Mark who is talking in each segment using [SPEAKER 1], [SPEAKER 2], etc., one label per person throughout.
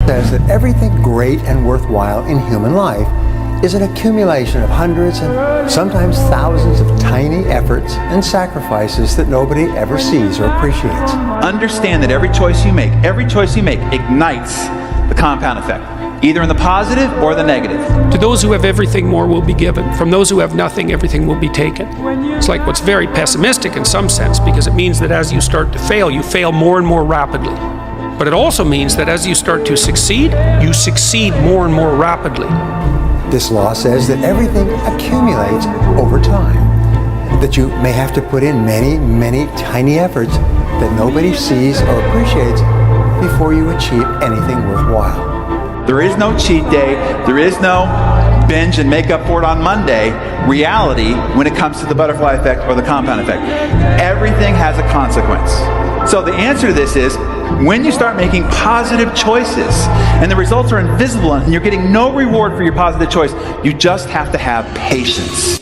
[SPEAKER 1] says that everything great and worthwhile in human life is an accumulation of hundreds and sometimes thousands of tiny efforts and sacrifices that nobody ever sees or appreciates.
[SPEAKER 2] Understand that every choice you make ignites the compound effect, either in the positive or the negative.
[SPEAKER 3] To those who have everything, more will be given. From those who have nothing, everything will be taken. It's like what's very pessimistic in some sense, because it means that as you start to fail, you fail more and more rapidly. But it also means that as you start to succeed, you succeed more and more rapidly.
[SPEAKER 1] This law says that everything accumulates over time, that you may have to put in many, many tiny efforts that nobody sees or appreciates before you achieve anything worthwhile.
[SPEAKER 2] There is no cheat day. There is no binge and make up for it on Monday reality when it comes to the butterfly effect or the compound effect. Everything has a consequence. So the answer to this is, when you start making positive choices and the results are invisible and you're getting no reward for your positive choice, you just have to have patience.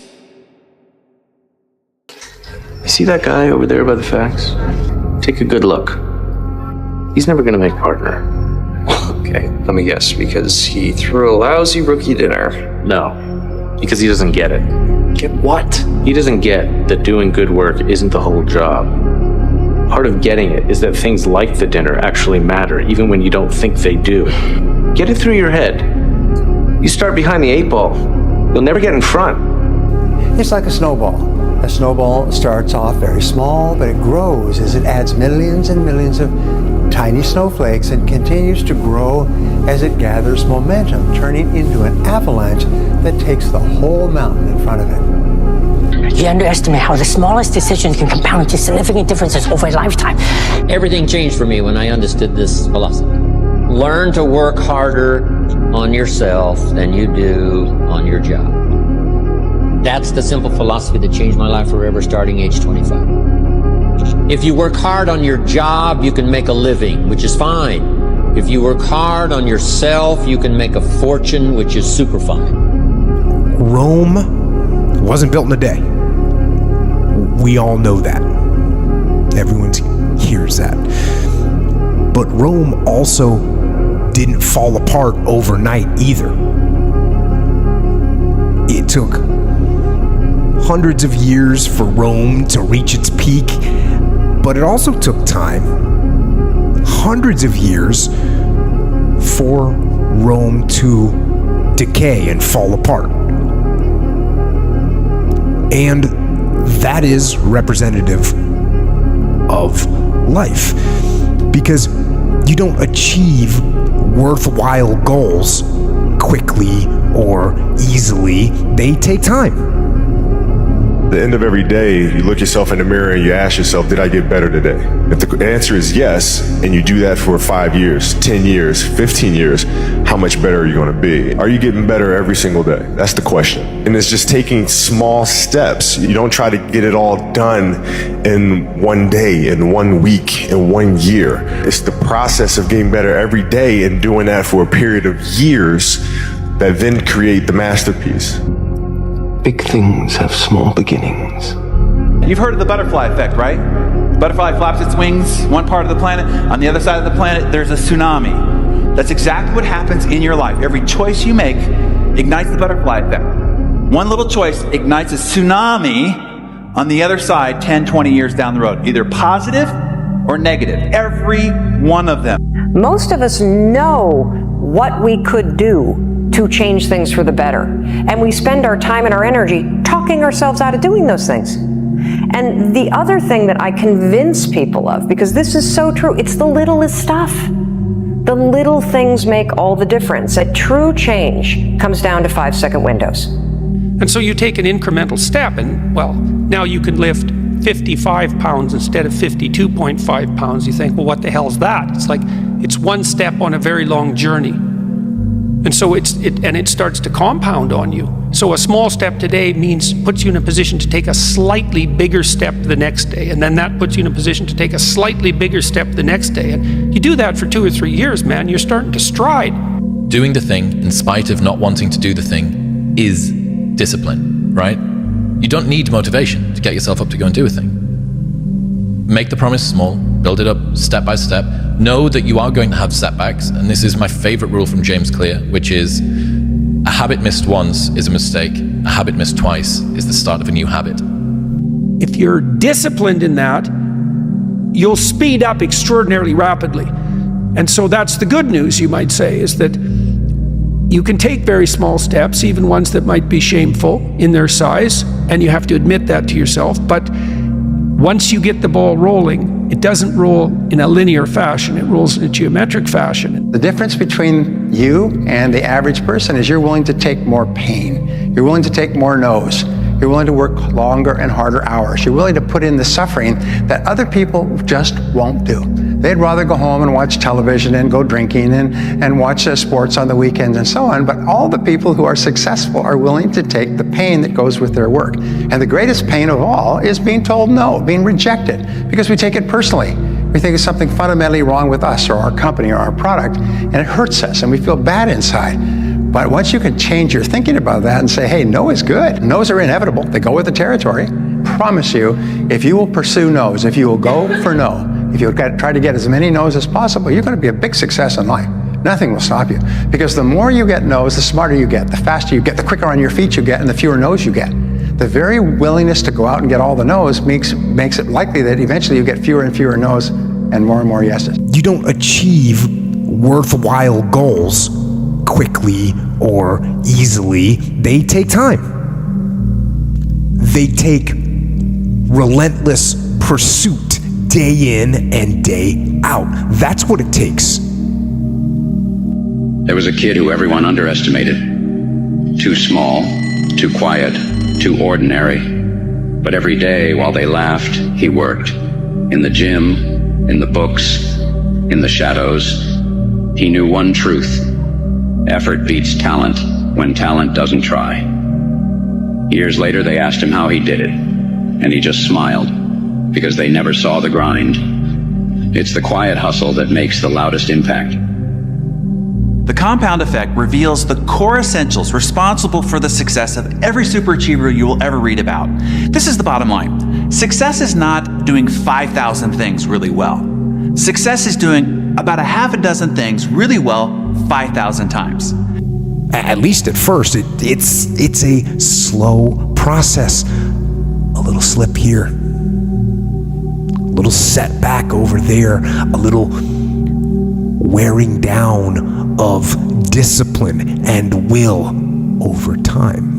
[SPEAKER 4] You see that guy over there by the fax? Take a good look. He's never gonna make partner. Okay, let me guess, because he threw a lousy rookie dinner. No, because he doesn't get it. Get what? He doesn't get that doing good work isn't the whole job. Part of getting it is that things like the dinner actually matter, even when you don't think they do. Get it through your head. You start behind the 8 ball, you'll never get in front.
[SPEAKER 1] It's like a snowball. A snowball starts off very small, but it grows as it adds millions and millions of tiny snowflakes and continues to grow as it gathers momentum, turning into an avalanche that takes the whole mountain in front of it.
[SPEAKER 5] You underestimate how the smallest decisions can compound into significant differences over a lifetime.
[SPEAKER 6] Everything changed for me when I understood this philosophy. Learn to work harder on yourself than you do on your job. That's the simple philosophy that changed my life forever, starting age 25. If you work hard on your job, you can make a living, which is fine. If you work hard on yourself, you can make a fortune, which is super fine.
[SPEAKER 7] Rome wasn't built in a day. We all know that. Everyone hears that. But Rome also didn't fall apart overnight either. It took hundreds of years for Rome to reach its peak, but it also took time, hundreds of years, for Rome to decay and fall apart. And that is representative of life, because you don't achieve worthwhile goals quickly or easily. They take time.
[SPEAKER 8] At the end of every day, you look yourself in the mirror and you ask yourself, did I get better today? If the answer is yes, and you do that for 5 years, 10 years, 15 years, how much better are you going to be? Are you getting better every single day? That's the question. And it's just taking small steps. You don't try to get it all done in one day, in 1 week, in 1 year. It's the process of getting better every day and doing that for a period of years that then create the masterpiece.
[SPEAKER 4] Big things have small beginnings.
[SPEAKER 2] You've heard of the butterfly effect, right? Butterfly flaps its wings, one part of the planet. On the other side of the planet, there's a tsunami. That's exactly what happens in your life. Every choice you make ignites the butterfly effect. One little choice ignites a tsunami on the other side 10, 20 years down the road, either positive or negative. Every one of them.
[SPEAKER 5] Most of us know what we could do to change things for the better. And we spend our time and our energy talking ourselves out of doing those things. And the other thing that I convince people of, because this is so true, it's the littlest stuff. The little things make all the difference. A true change comes down to 5-second windows.
[SPEAKER 3] And so you take an incremental step and, well, now you can lift 55 pounds instead of 52.5 pounds. You think, well, what the hell is that? It's like, it's one step on a very long journey. And so it starts to compound on you. So a small step today puts you in a position to take a slightly bigger step the next day. And then that puts you in a position to take a slightly bigger step the next day. And you do that for 2 or 3 years, man, you're starting to stride.
[SPEAKER 9] Doing the thing in spite of not wanting to do the thing is discipline, right? You don't need motivation to get yourself up to go and do a thing. Make the promise small, build it up step by step. know that you are going to have setbacks. And this is my favorite rule from James Clear, which is a habit missed once is a mistake. A habit missed twice is the start of a new habit.
[SPEAKER 3] If you're disciplined in that, you'll speed up extraordinarily rapidly. And so that's the good news, you might say, is that you can take very small steps, even ones that might be shameful in their size, and you have to admit that to yourself. But once you get the ball rolling, it doesn't roll in a linear fashion, it rolls in a geometric fashion.
[SPEAKER 1] The difference between you and the average person is you're willing to take more pain. You're willing to take more no's. You're willing to work longer and harder hours. You're willing to put in the suffering that other people just won't do. They'd rather go home and watch television and go drinking and watch sports on the weekends and so on, but all the people who are successful are willing to take the pain that goes with their work. And the greatest pain of all is being told no, being rejected, because we take it personally. We think it's something fundamentally wrong with us or our company or our product, and it hurts us and we feel bad inside. But once you can change your thinking about that and say, hey, no is good. No's are inevitable. They go with the territory. I promise you, if you will pursue no's, if you will go for no, if you'll try to get as many no's as possible, you're going to be a big success in life. Nothing will stop you. Because the more you get no's, the smarter you get, the faster you get, the quicker on your feet you get, and the fewer no's you get. The very willingness to go out and get all the no's makes it likely that eventually you get fewer and fewer no's and more yeses.
[SPEAKER 7] You don't achieve worthwhile goals quickly or easily. They take time. They take relentless pursuit day in and day out. That's what it takes.
[SPEAKER 10] There was a kid who everyone underestimated. Too small, too quiet, too ordinary. But every day while they laughed, he worked. In the gym, in the books, in the shadows. He knew one truth. Effort beats talent when talent doesn't try. Years later, they asked him how he did it, and he just smiled, because they never saw the grind. It's the quiet hustle that makes the loudest impact.
[SPEAKER 2] The compound effect reveals the core essentials responsible for the success of every superachiever you will ever read about. This is the bottom line. Success is not doing 5,000 things really well. Success is doing about a half a dozen things really well 5,000 times.
[SPEAKER 7] At least at first, it's a slow process. A little slip here, a little setback over there, a little wearing down of discipline and will over time.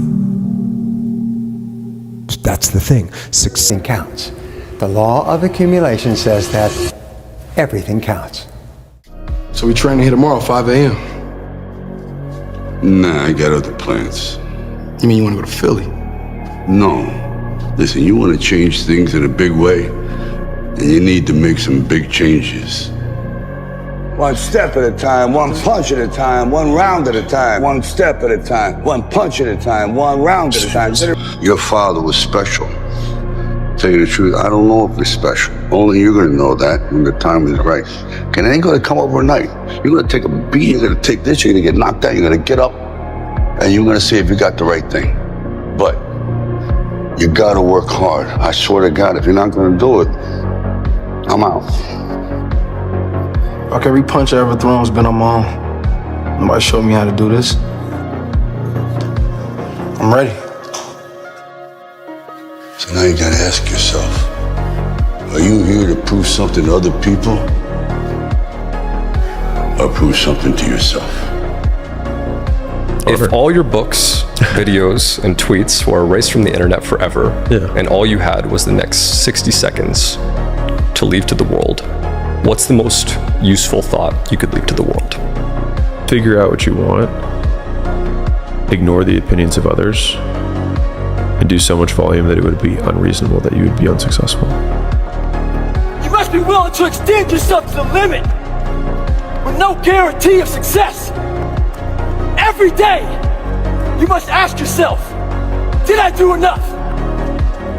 [SPEAKER 7] That's the thing.
[SPEAKER 1] Success counts. The law of accumulation says that everything counts.
[SPEAKER 11] So we training here tomorrow, 5 a.m.
[SPEAKER 12] Nah, I got other plans.
[SPEAKER 11] You mean you want to go to Philly?
[SPEAKER 12] No. Listen, you want to change things in a big way, and you need to make some big changes.
[SPEAKER 13] One step at a time, one punch at a time, one round at a time, one step at a time, one punch at a time, one round at a time.
[SPEAKER 12] Your father was special. Tell you the truth, I don't know if it's special. Only you're gonna know that when the time is right. Okay, it ain't gonna come overnight. You're gonna take a beat, you're gonna take this, you're gonna get knocked out, you're gonna get up, and you're gonna see if you got the right thing. But you gotta work hard. I swear to God, if you're not gonna do it, I'm out.
[SPEAKER 11] Okay, every punch I ever thrown has been on my own. Nobody showed me how to do this. I'm ready.
[SPEAKER 12] So now you gotta ask yourself, are you here to prove something to other people? Or prove something to yourself?
[SPEAKER 14] If all your books, videos, and tweets were erased from the internet forever, and all you had was the next 60 seconds to leave to the world, what's the most useful thought you could leave to the world?
[SPEAKER 15] Figure out what you want, ignore the opinions of others, and do so much volume that it would be unreasonable that you would be unsuccessful.
[SPEAKER 16] You must be willing to extend yourself to the limit with no guarantee of success. Every day, you must ask yourself, did I do enough?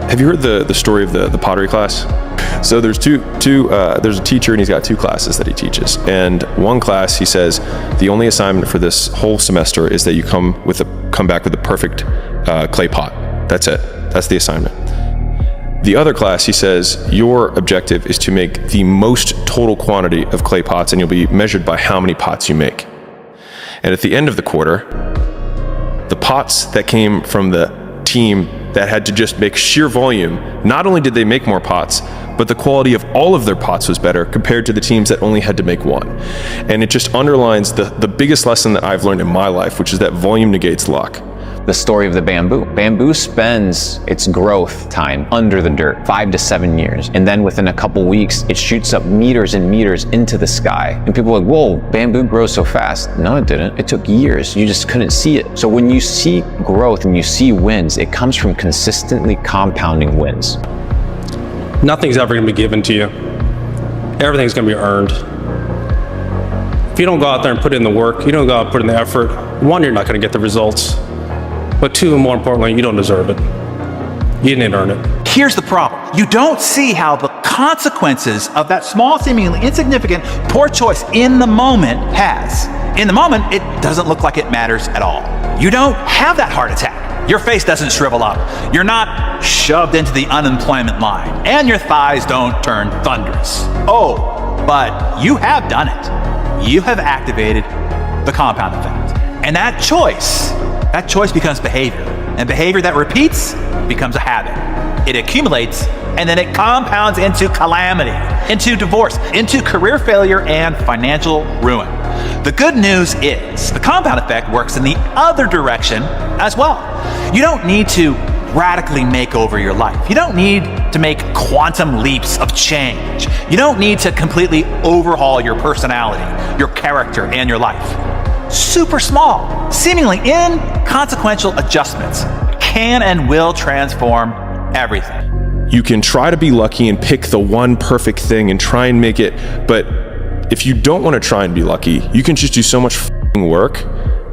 [SPEAKER 15] Have you heard the story of the pottery class? So there's there's a teacher and he's got two classes that he teaches. And one class, he says, the only assignment for this whole semester is that you come back with a perfect clay pot. That's it. That's the assignment. The other class, he says, your objective is to make the most total quantity of clay pots, and you'll be measured by how many pots you make. And at the end of the quarter, the pots that came from the team that had to just make sheer volume, not only did they make more pots, but the quality of all of their pots was better compared to the teams that only had to make one. And it just underlines the biggest lesson that I've learned in my life, which is that volume negates luck.
[SPEAKER 17] The story of the bamboo. Bamboo spends its growth time under the dirt, 5 to 7 years. And then within a couple weeks, it shoots up meters and meters into the sky. And people are like, whoa, bamboo grows so fast. No, it didn't. It took years. You just couldn't see it. So when you see growth and you see wins, it comes from consistently compounding wins.
[SPEAKER 18] Nothing's ever going to be given to you. Everything's going to be earned. If you don't go out there and put in the work, you don't go out and put in the effort, one, you're not going to get the results. But two, and more importantly, you don't deserve it. You didn't earn it.
[SPEAKER 2] Here's the problem. You don't see how the consequences of that small, seemingly insignificant, poor choice in the moment has. In the moment, it doesn't look like it matters at all. You don't have that heart attack. Your face doesn't shrivel up. You're not shoved into the unemployment line. And your thighs don't turn thunderous. Oh, but you have done it. You have activated the compound effect. And that choice becomes behavior. And behavior that repeats becomes a habit. It accumulates, and then it compounds into calamity, into divorce, into career failure and financial ruin. The good news is the compound effect works in the other direction as well. You don't need to radically make over your life. You don't need to make quantum leaps of change. You don't need to completely overhaul your personality, your character, and your life. Super small, seemingly inconsequential adjustments can and will transform everything.
[SPEAKER 15] You can try to be lucky and pick the one perfect thing and try and make it, but if you don't want to try and be lucky, you can just do so much work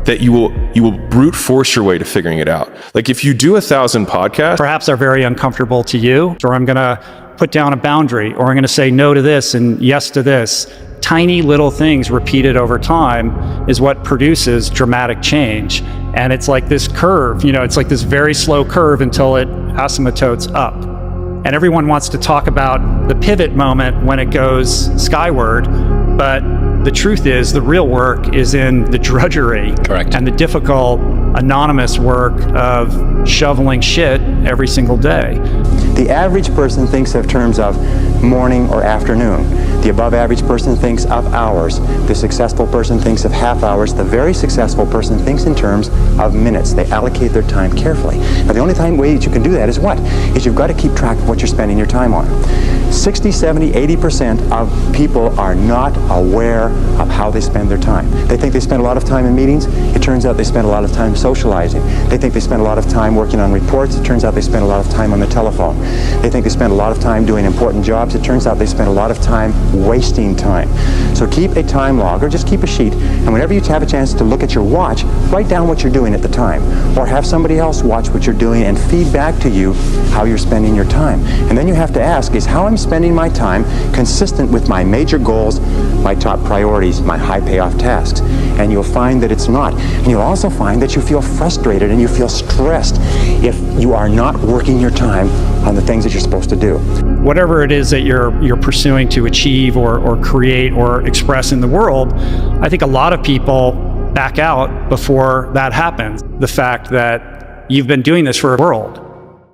[SPEAKER 15] that you will brute force your way to figuring it out. Like if you do 1,000 podcasts,
[SPEAKER 19] perhaps are very uncomfortable to you, or I'm going to put down a boundary, or I'm going to say no to this and yes to this. Tiny little things repeated over time is what produces dramatic change. And it's like this curve, it's like this very slow curve until it asymptotes up. And everyone wants to talk about the pivot moment when it goes skyward, but the truth is the real work is in the drudgery.
[SPEAKER 9] Correct.
[SPEAKER 19] And the difficult, anonymous work of shoveling shit every single day.
[SPEAKER 20] The average person thinks of terms of morning or afternoon. The above average person thinks of hours. The successful person thinks of half hours. The very successful person thinks in terms of minutes. They allocate their time carefully. Now the only way that you can do that is what? Is you've got to keep track of what you're spending your time on. 60, 70, 80% of people are not aware of how they spend their time. They think they spend a lot of time in meetings. It turns out they spend a lot of time socializing. They think they spend a lot of time working on reports. It turns out they spend a lot of time on the telephone. They think they spend a lot of time doing important jobs. It turns out they spend a lot of time wasting time. So keep a time log, or just keep a sheet, and whenever you have a chance to look at your watch, write down what you're doing at the time, or have somebody else watch what you're doing and feed back to you how you're spending your time. And then you have to ask, is how I'm spending my time consistent with my major goals, my top priorities, my high payoff tasks? And you'll find that it's not. And you'll also find that you feel frustrated and you feel stressed if you are not working your time on the things that you're supposed to do.
[SPEAKER 19] Whatever it is that you're pursuing to achieve or create or express in the world, I think a lot of people back out before that happens. The fact that you've been doing this for a world.